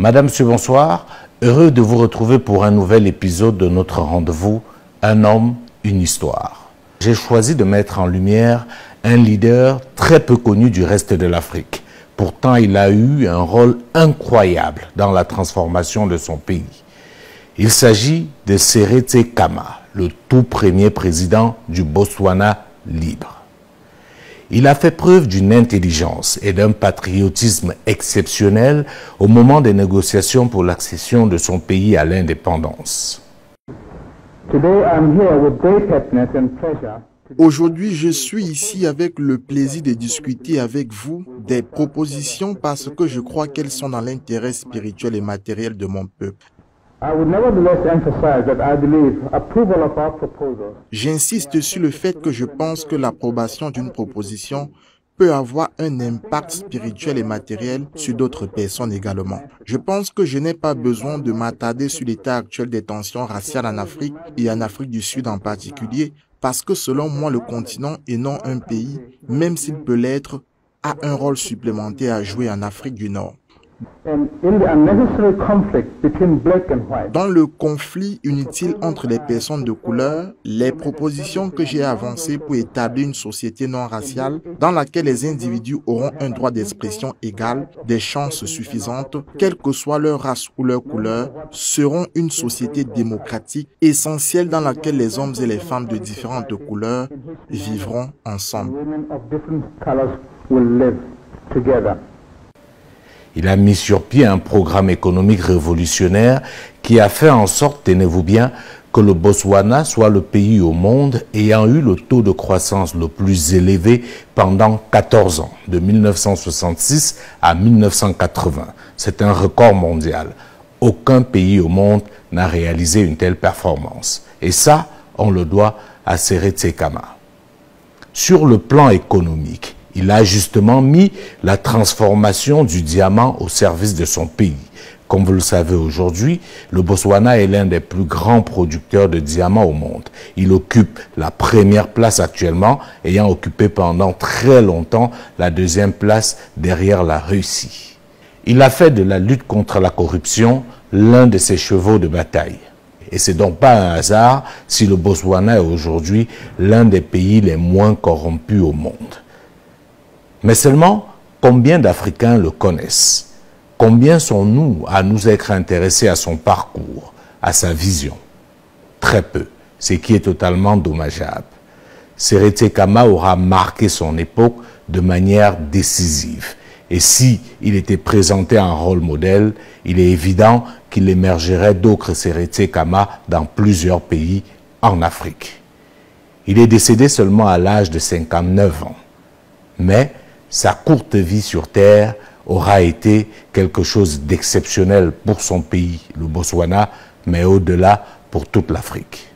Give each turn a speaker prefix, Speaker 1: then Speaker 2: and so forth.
Speaker 1: Madame, monsieur, bonsoir. Heureux de vous retrouver pour un nouvel épisode de notre rendez-vous « Un homme, une histoire ». J'ai choisi de mettre en lumière un leader très peu connu du reste de l'Afrique. Pourtant, il a eu un rôle incroyable dans la transformation de son pays. Il s'agit de Seretse Khama, le tout premier président du Botswana libre. Il a fait preuve d'une intelligence et d'un patriotisme exceptionnel au moment des négociations pour l'accession de son pays à l'indépendance.
Speaker 2: Aujourd'hui, je suis ici avec le plaisir de discuter avec vous des propositions parce que je crois qu'elles sont dans l'intérêt spirituel et matériel de mon peuple. J'insiste sur le fait que je pense que l'approbation d'une proposition peut avoir un impact spirituel et matériel sur d'autres personnes également. Je pense que je n'ai pas besoin de m'attarder sur l'état actuel des tensions raciales en Afrique et en Afrique du Sud en particulier, parce que selon moi, le continent et non un pays, même s'il peut l'être, a un rôle supplémentaire à jouer en Afrique du Nord. Dans le conflit inutile entre les personnes de couleur, les propositions que j'ai avancées pour établir une société non raciale dans laquelle les individus auront un droit d'expression égal, des chances suffisantes, quelle que soit leur race ou leur couleur, seront une société démocratique essentielle dans laquelle les hommes et les femmes de différentes couleurs vivront ensemble.
Speaker 1: Il a mis sur pied un programme économique révolutionnaire qui a fait en sorte, tenez-vous bien, que le Botswana soit le pays au monde ayant eu le taux de croissance le plus élevé pendant 14 ans, de 1966 à 1980. C'est un record mondial. Aucun pays au monde n'a réalisé une telle performance. Et ça, on le doit à Seretse Khama. Sur le plan économique, il a justement mis la transformation du diamant au service de son pays. Comme vous le savez aujourd'hui, le Botswana est l'un des plus grands producteurs de diamants au monde. Il occupe la première place actuellement, ayant occupé pendant très longtemps la deuxième place derrière la Russie. Il a fait de la lutte contre la corruption l'un de ses chevaux de bataille. Et c'est donc pas un hasard si le Botswana est aujourd'hui l'un des pays les moins corrompus au monde. Mais seulement, combien d'Africains le connaissent? Combien sont-nous à nous être intéressés à son parcours, à sa vision? Très peu, ce qui est totalement dommageable. Seretse Khama aura marqué son époque de manière décisive. Et si il était présenté en rôle modèle, il est évident qu'il émergerait d'autres Seretse Khama dans plusieurs pays en Afrique. Il est décédé seulement à l'âge de 59 ans. Mais sa courte vie sur Terre aura été quelque chose d'exceptionnel pour son pays, le Botswana, mais au-delà pour toute l'Afrique.